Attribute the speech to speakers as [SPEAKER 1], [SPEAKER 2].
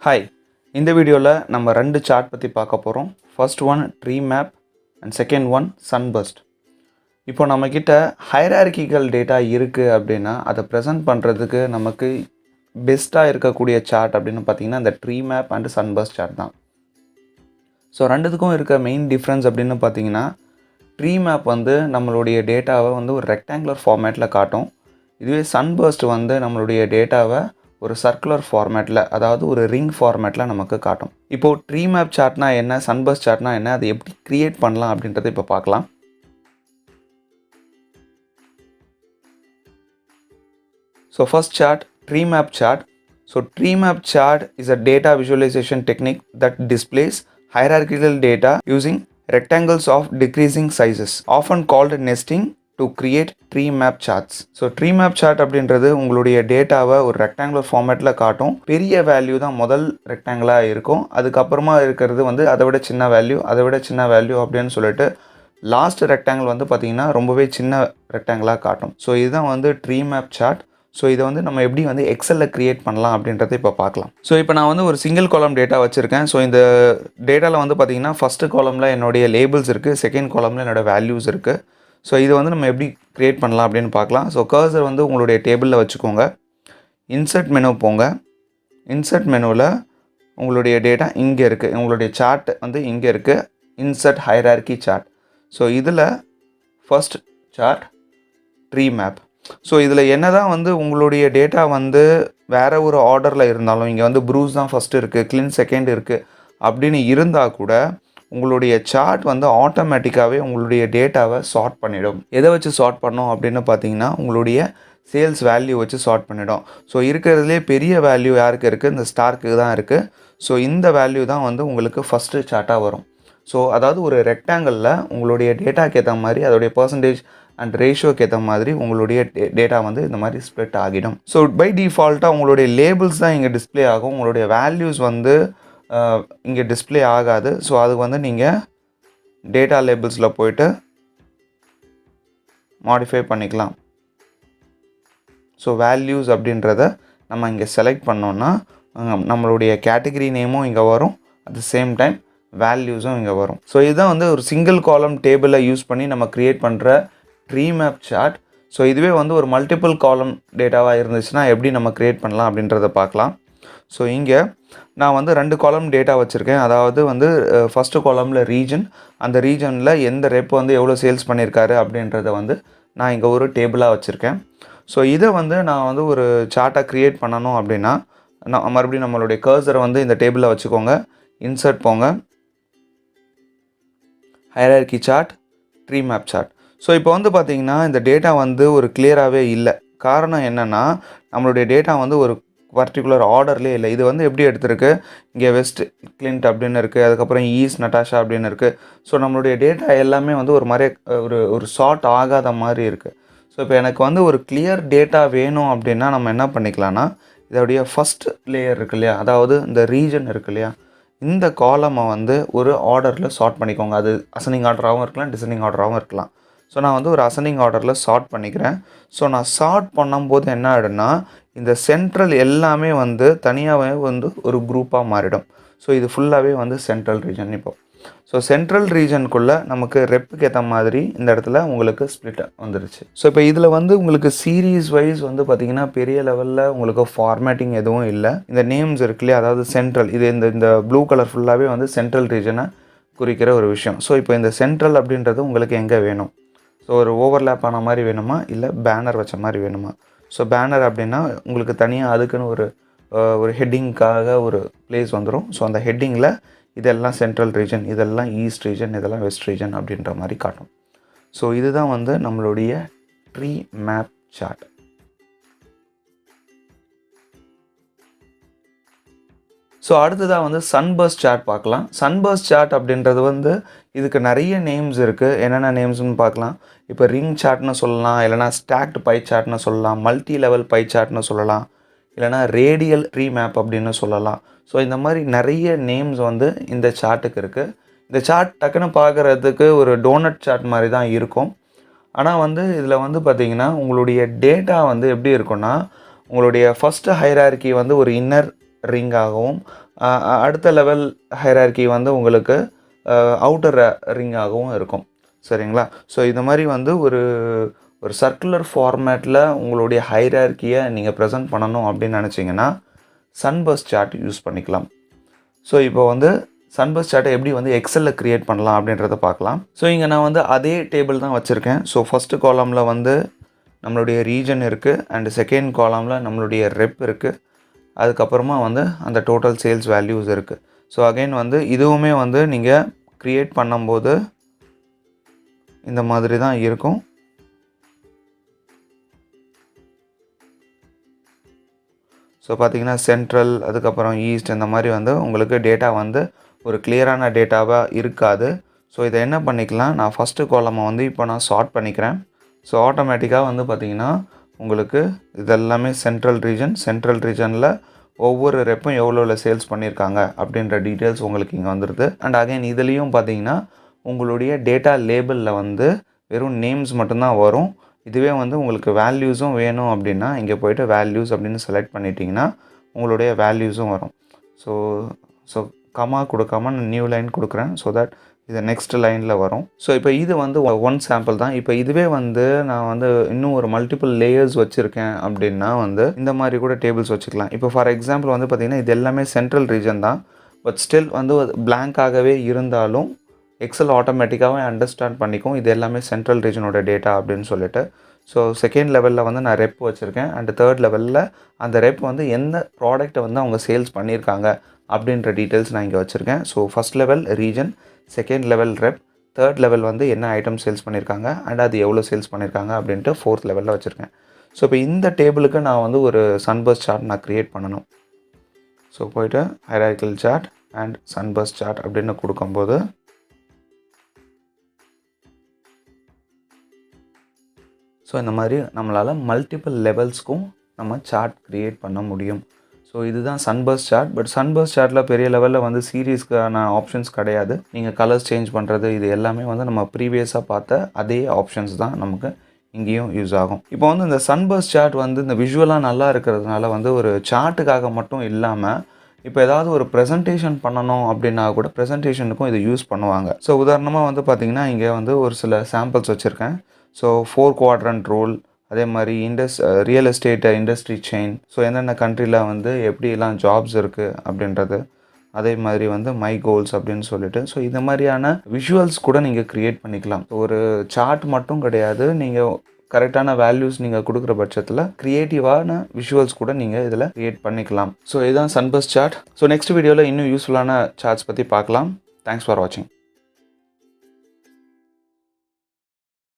[SPEAKER 1] Hi, இந்த வீடியோவில் நம்ம ரெண்டு சார்ட் பற்றி பார்க்க போகிறோம். First one Treemap and second one Sunburst. இப்போ நம்மக்கிட்ட ஹைரார்கிக்கல் டேட்டா இருக்குது அப்படின்னா அதை ப்ரெசென்ட் பண்ணுறதுக்கு நமக்கு பெஸ்ட்டாக இருக்கக்கூடிய சார்ட் அப்படின்னு பார்த்தீங்கன்னா இந்த Treemap அண்ட் Sunburst சார்ட் தான். ஸோ ரெண்டுத்துக்கும் இருக்க மெயின் டிஃப்ரென்ஸ் அப்படின்னு பார்த்தீங்கன்னா Treemap வந்து நம்மளுடைய டேட்டாவை வந்து ஒரு ரெக்டாங்குலர் ஃபார்மேட்டில் காட்டும். இதுவே Sunburst வந்து நம்மளுடைய டேட்டாவை ஒரு சர்க்குலர் ஃபார்மேட்டில், அதாவது ஒரு ரிங் ஃபார்மேட்டில் நமக்கு காட்டும். இப்போது Treemap சார்ட்னா என்ன, Sunburst சார்ட்னா என்ன, அதை எப்படி க்ரியேட் பண்ணலாம் அப்படின்றத இப்போ பார்க்கலாம். So first chart Treemap chart. So Treemap chart is a data visualization technique that displays hierarchical data using rectangles of decreasing sizes, often called nesting, to create Treemap charts. So Treemap chart அப்படின்றது உங்களுடைய டேட்டாவை ஒரு rectangular ஃபார்மேட்டில் காட்டும். பெரிய value தான் முதல் ரெக்டாங்கிளாக இருக்கும், அதுக்கப்புறமா இருக்கிறது வந்து அதை விட சின்ன வேல்யூ, அதை விட சின்ன வேல்யூ அப்படின்னு சொல்லிட்டு லாஸ்ட் ரெக்டாங்கிள் வந்து பார்த்திங்கன்னா ரொம்பவே சின்ன ரெக்டாங்கிளாக காட்டும். ஸோ இதுதான் வந்து Treemap chart. ஸோ இதை வந்து நம்ம எப்படி வந்து எக்ஸலில் க்ரியேட் பண்ணலாம் அப்படின்றத இப்போ பார்க்கலாம். ஸோ இப்போ நான் வந்து ஒரு சிங்கிள் காலம் டேட்டா வச்சுருக்கேன். ஸோ இந்த டேட்டாவில் வந்து பார்த்திங்கன்னா ஃபஸ்ட்டு காலமில் என்னுடைய லேபிள்ஸ் இருக்குது, செகண்ட் காலமில் என்னோடய வேல்யூஸ் இருக்குது. ஸோ இதை வந்து நம்ம எப்படி க்ரியேட் பண்ணலாம் அப்படின்னு பார்க்கலாம். ஸோ கர்சர் வந்து உங்களுடைய டேபிளில் வச்சுக்கோங்க. இன்சர்ட் மெனு போங்க. இன்சர்ட் மெனுவில் உங்களுடைய டேட்டா இங்கே இருக்குது, உங்களுடைய சார்ட் வந்து இங்கே இருக்குது, இன்சர்ட் ஹைரார்கி சார்ட். ஸோ இதில் ஃபர்ஸ்ட் சார்ட் Treemap. ஸோ இதில் என்ன தான் வந்து உங்களுடைய டேட்டா வந்து வேறு ஒரு ஆர்டரில் இருந்தாலும், இங்கே வந்து ப்ரூஸ் தான் ஃபஸ்ட்டு இருக்குது, கிளின் செகண்ட் இருக்குது அப்படின்னு இருந்தால் கூட உங்களுடைய சார்ட் வந்து ஆட்டோமேட்டிக்காகவே உங்களுடைய டேட்டாவை சார்ட் பண்ணிடும். எதை வச்சு சார்ட் பண்ணோம் அப்படின்னு பார்த்தீங்கன்னா உங்களுடைய சேல்ஸ் வேல்யூ வச்சு சார்ட் பண்ணிடும். ஸோ இருக்கிறதுலே பெரிய வேல்யூ யாருக்கு இருக்குது, இந்த ஸ்டார்க்கு தான் இருக்குது. ஸோ இந்த வேல்யூ தான் வந்து உங்களுக்கு ஃபஸ்ட்டு சார்ட்டாக வரும். ஸோ அதாவது ஒரு ரெக்டாங்கிளில் உங்களுடைய டேட்டாக்கு ஏற்ற மாதிரி அதோடைய பர்சன்டேஜ் அண்ட் ரேஷியோக்கு ஏற்ற மாதிரி உங்களுடைய டேட்டா வந்து இந்த மாதிரி ஸ்ப்ளிட் ஆகிடும். ஸோ பை டிஃபால்ட்டாக உங்களுடைய லேபிள்ஸ் தான் இங்கே டிஸ்பிளே ஆகும், உங்களுடைய வேல்யூஸ் வந்து இங்கே டிஸ்பிளே ஆகாது. ஸோ அதுக்கு வந்து நீங்கள் டேட்டா லேபிள்ஸில் போய்ட்டு மாடிஃபை பண்ணிக்கலாம். ஸோ வேல்யூஸ் அப்படின்றத நம்ம இங்கே செலக்ட் பண்ணோன்னா நம்மளுடைய கேட்டகரி நேமும் இங்கே வரும், அட் த சேம் டைம் வேல்யூஸும் இங்கே வரும். ஸோ இதுதான் வந்து ஒரு சிங்கிள் காலம் டேபிளை யூஸ் பண்ணி நம்ம க்ரியேட் பண்ணுற Treemap சார்ட். ஸோ இதுவே வந்து ஒரு மல்டிபிள் காலம் டேட்டாவாக இருந்துச்சுன்னா எப்படி நம்ம க்ரியேட் பண்ணலாம் அப்படின்றத பார்க்கலாம். ஸோ இங்கே நான் வந்து ரெண்டு காலம் டேட்டா வச்சுருக்கேன். அதாவது வந்து ஃபஸ்ட்டு காலமில் ரீஜன், அந்த ரீஜனில் எந்த ரெப் வந்து எவ்வளோ சேல்ஸ் பண்ணியிருக்காரு அப்படின்றத வந்து நான் இங்கே ஒரு டேபிளாக வச்சுருக்கேன். ஸோ இதை வந்து நான் வந்து ஒரு சார்ட்டாக க்ரியேட் பண்ணணும் அப்படின்னா நான் மறுபடியும் நம்மளுடைய கர்சரை வந்து இந்த டேபிளில் வச்சுக்கோங்க. இன்சர்ட் போங்க, hierarchy chart, Treemap chart. So இப்போ வந்து பார்த்திங்கன்னா இந்த டேட்டா வந்து ஒரு கிளியராகவே இல்லை. காரணம் என்னென்னா நம்மளுடைய டேட்டா வந்து ஒரு பர்டிகுலர் ஆர்டர்லேயே இல்லை. இது வந்து எப்படி எடுத்திருக்கு, இங்கே வெஸ்ட் கிளின்ட் அப்படின்னு இருக்குது, அதுக்கப்புறம் ஈஸ்ட் நட்டாஷா அப்படின்னு இருக்குது. ஸோ நம்மளுடைய டேட்டா எல்லாமே வந்து ஒரு மாதிரி ஒரு சார்ட் ஆகாத மாதிரி இருக்குது. ஸோ இப்போ எனக்கு வந்து ஒரு கிளியர் டேட்டா வேணும் அப்படின்னா நம்ம என்ன பண்ணிக்கலாம்னா இதோடைய ஃபஸ்ட் லேயர் இருக்கு இல்லையா, அதாவது இந்த ரீஜன் இருக்கு இல்லையா, இந்த காலமை வந்து ஒரு ஆர்டரில் சார்ட் பண்ணிக்கோங்க. அது அசெண்டிங் ஆர்டராகவும் இருக்கலாம், டிசெண்டிங் ஆர்டராகவும் இருக்கலாம். ஸோ நான் வந்து ஒரு அசெண்டிங் ஆர்டரில் சார்ட் பண்ணிக்கிறேன். ஸோ நான் சார்ட் பண்ணும்போது என்ன ஆகிடும்னா இந்த சென்ட்ரல் எல்லாமே வந்து தனியாகவே வந்து ஒரு குரூப்பாக மாறிடும். ஸோ இது ஃபுல்லாகவே வந்து சென்ட்ரல் ரீஜன். இப்போ ஸோ சென்ட்ரல் ரீஜனுக்குள்ளே நமக்கு ரெப்புக்கு ஏற்ற மாதிரி இந்த இடத்துல உங்களுக்கு ஸ்ப்ளிட் வந்துருச்சு. ஸோ இப்போ இதில் வந்து உங்களுக்கு சீரீஸ் வைஸ் வந்து பார்த்திங்கன்னா பெரிய லெவலில் உங்களுக்கு ஃபார்மேட்டிங் எதுவும் இல்லை. இந்த நேம்ஸ் இருக்குல்லையே, அதாவது சென்ட்ரல், இது இந்த ப்ளூ கலர் ஃபுல்லாகவே வந்து சென்ட்ரல் ரீஜனை குறிக்கிற ஒரு விஷயம். ஸோ இப்போ இந்த சென்ட்ரல் அப்படின்றது உங்களுக்கு எங்கே வேணும், ஸோ ஒரு ஓவர்லேப் ஆன மாதிரி வேணுமா, இல்லை பேனர் வச்ச மாதிரி வேணுமா. ஸோ பேனர் அப்படின்னா உங்களுக்கு தனியாக அதுக்குன்னு ஒரு ஹெட்டிங்க்காக ஒரு பிளேஸ் வந்துடும். ஸோ அந்த ஹெட்டிங்கில் இதெல்லாம் சென்ட்ரல் ரீஜன், இதெல்லாம் ஈஸ்ட் ரீஜன், இதெல்லாம் வெஸ்ட் ரீஜன் அப்படின்ற மாதிரி காட்டும். ஸோ இதுதான் வந்து நம்மளுடைய Treemap சார்ட். ஸோ அடுத்ததாக வந்து Sunburst சார்ட் பார்க்கலாம். Sunburst சார்ட் அப்படின்றது வந்து இதுக்கு நிறைய நேம்ஸ் இருக்குது. என்னென்ன நேம்ஸ்னு பார்க்கலாம். இப்போ ரிங் சார்ட்னு சொல்லலாம், இல்லைனா ஸ்டாக்டு பை சார்ட்னு சொல்லலாம், மல்டி லெவல் பை சார்ட்னு சொல்லலாம், இல்லைனா ரேடியல் ட்ரீமேப் அப்படின்னு சொல்லலாம். ஸோ இந்த மாதிரி நிறைய நேம்ஸ் வந்து இந்த சார்ட்டுக்கு இருக்குது. இந்த சார்ட் டக்குன்னு பார்க்குறதுக்கு ஒரு டோனட் சார்ட் மாதிரி தான் இருக்கும். ஆனால் வந்து இதில் வந்து பார்த்திங்கன்னா உங்களுடைய டேட்டா வந்து எப்படி இருக்குன்னா உங்களுடைய ஃபஸ்ட்டு ஹைரார்கி வந்து ஒரு இன்னர் ரிங்காகவும் அடுத்த லெவல் ஹைரார்கி வந்து உங்களுக்கு அவுட்டர் ரிங்காகவும் இருக்கும். சரிங்களா? ஸோ இந்த மாதிரி வந்து ஒரு சர்க்குலர் ஃபார்மேட்டில் உங்களுடைய ஹைரார்கியை நீங்கள் ப்ரெசென்ட் பண்ணணும் அப்படின்னு நினச்சிங்கன்னா சன்பர்ஸ்ட் சார்ட் யூஸ் பண்ணிக்கலாம். ஸோ இப்போ வந்து சன்பர்ஸ்ட் சார்ட்டை எப்படி வந்து எக்ஸலில் க்ரியேட் பண்ணலாம் அப்படின்றத பார்க்கலாம். ஸோ இங்கே நான் வந்து அதே டேபிள் தான் வச்சுருக்கேன். ஸோ ஃபஸ்ட்டு காலமில் வந்து நம்மளுடைய ரீஜன் இருக்குது அண்ட் செகண்ட் காலமில் நம்மளுடைய ரெப் இருக்குது. அதுக்கப்புறமா வந்து அந்த டோட்டல் சேல்ஸ் வேல்யூஸ் இருக்குது. ஸோ அகைன் வந்து இதுவுமே வந்து நீங்கள் க்ரியேட் பண்ணும்போது இந்த மாதிரி தான் இருக்கும். ஸோ பார்த்தீங்கன்னா சென்ட்ரல், அதுக்கப்புறம் ஈஸ்ட், இந்த மாதிரி வந்து உங்களுக்கு டேட்டா வந்து ஒரு கிளியரான டேட்டாவாக இருக்காது. ஸோ இதை என்ன பண்ணிக்கலாம், நான் ஃபஸ்ட்டு காலமை வந்து இப்போ நான் சார்ட் பண்ணிக்கிறேன். ஸோ ஆட்டோமேட்டிக்காக வந்து பார்த்திங்கன்னா உங்களுக்கு இதெல்லாமே சென்ட்ரல் ரீஜனில் ஒவ்வொரு ரெப்பும் எவ்வளோ சேல்ஸ் பண்ணியிருக்காங்க அப்படின்ற டீட்டெயில்ஸ் உங்களுக்கு இங்கே வந்துடுது. அண்ட் அகைன் இதுலேயும் பார்த்தீங்கன்னா உங்களுடைய டேட்டா லேபிளில் வந்து வெறும் நேம்ஸ் மட்டும்தான் வரும். இதுவே வந்து உங்களுக்கு வேல்யூஸும் வேணும் அப்படின்னா இங்கே போய்ட்டு வேல்யூஸ் அப்படின்னு செலக்ட் பண்ணிட்டீங்கன்னா உங்களுடைய வேல்யூஸும் வரும். ஸோ கமா கொடுக்காம நான் நியூ லைன் கொடுக்குறேன். ஸோ தட் இது நெக்ஸ்ட் லைனில் வரும். ஸோ இப்போ இது வந்து ஒன் சாம்பிள் தான். இப்போ இதுவே வந்து நான் வந்து இன்னும் ஒரு மல்டிபிள் லேயர்ஸ் வச்சுருக்கேன் அப்படின்னா வந்து இந்த மாதிரி கூட டேபிள்ஸ் வச்சுக்கலாம். இப்போ ஃபார் எக்ஸாம்பிள் வந்து பார்த்திங்கன்னா இது எல்லாமே சென்ட்ரல் ரீஜன் தான். பட் ஸ்டில் வந்து பிளாங்காகவே இருந்தாலும் எக்ஸல் ஆட்டோமேட்டிக்காகவே அண்டர்ஸ்டாண்ட் பண்ணிக்கும் இது எல்லாமே சென்ட்ரல் ரீஜனோட டேட்டா அப்படின்னு சொல்லிட்டு. ஸோ செகண்ட் லெவலில் வந்து நான் ரெப் வச்சுருக்கேன். அண்ட் தேர்ட் லெவலில் அந்த ரெப் வந்து எந்த ப்ராடக்ட்டை வந்து அவங்க சேல்ஸ் பண்ணியிருக்காங்க அப்படின்ற டீட்டெயில்ஸ் நான் இங்கே வச்சுருக்கேன். So first level region, second level rep, third level வந்து என்ன ஐட்டம் சேல்ஸ் பண்ணியிருக்காங்க அண்ட் அது எவ்வளோ சேல்ஸ் பண்ணியிருக்காங்க அப்படின்ட்டு ஃபோர்த் லெவலில் வச்சுருக்கேன். ஸோ இப்போ இந்த டேபிளுக்கு நான் வந்து ஒரு சன்பர்ஸ்ட் சார்ட் நான் க்ரியேட் பண்ணணும். ஸோ போய்ட்டு ஹைரார்கிக்கல் சார்ட் அண்ட் சன்பர்ஸ்ட் சார்ட் அப்படின்னு கொடுக்கும்போது ஸோ இந்த மாதிரி நம்மளால் மல்டிபிள் லெவல்ஸ்க்கும் நம்ம சார்ட் க்ரியேட் பண்ண முடியும். ஸோ இதுதான் சன்பர்ஸ்ட் சார்ட். பட் சன்பர்ஸ்ட் சார்ட்டில் பெரிய லெவலில் வந்து சீரீஸ்க்கான ஆப்ஷன்ஸ் கிடையாது. நீங்கள் கலர்ஸ் சேஞ்ச் பண்ணுறது இது எல்லாமே வந்து நம்ம ப்ரீவியஸாக பார்த்த அதே ஆப்ஷன்ஸ் தான் நமக்கு இங்கேயும் யூஸ் ஆகும். இப்போ வந்து இந்த சன்பர்ஸ்ட் சார்ட் வந்து இந்த விஷுவலாக நல்லா இருக்கிறதுனால வந்து ஒரு சார்ட்டுக்காக மட்டும் இல்லாமல் இப்போ ஏதாவது ஒரு ப்ரெசன்டேஷன் பண்ணணும் அப்படின்னா கூட ப்ரெசன்டேஷனுக்கும் இது யூஸ் பண்ணுவாங்க. ஸோ உதாரணமாக வந்து பார்த்திங்கன்னா இங்கே வந்து ஒரு சில சாம்பிள்ஸ் வச்சுருக்கேன். ஸோ 4 குவாட்ரண்ட் ரூல், அதே மாதிரி real estate industry chain, so எந்தெந்த கண்ட்ரியில் வந்து எப்படிலாம் ஜாப்ஸ் இருக்குது அப்படின்றது, அதே மாதிரி வந்து மை கோல்ஸ் அப்படின்னு சொல்லிட்டு. ஸோ இந்த மாதிரியான விஷுவல்ஸ் கூட நீங்கள் க்ரியேட் பண்ணிக்கலாம். ஒரு சார்ட் மட்டும் கிடையாது, நீங்கள் கரெக்டான வேல்யூஸ் நீங்கள் கொடுக்குற பட்சத்தில் க்ரியேட்டிவான விஷுவல்ஸ் கூட நீங்கள் இதில் க்ரியேட் பண்ணிக்கலாம். ஸோ இதுதான் சன்பர்ஸ்ட் சார்ட். ஸோ நெக்ஸ்ட் வீடியோவில் இன்னும் யூஸ்ஃபுல்லான சார்ட்ஸ் பற்றி பார்க்கலாம். தேங்க்ஸ் ஃபார் வாட்சிங்.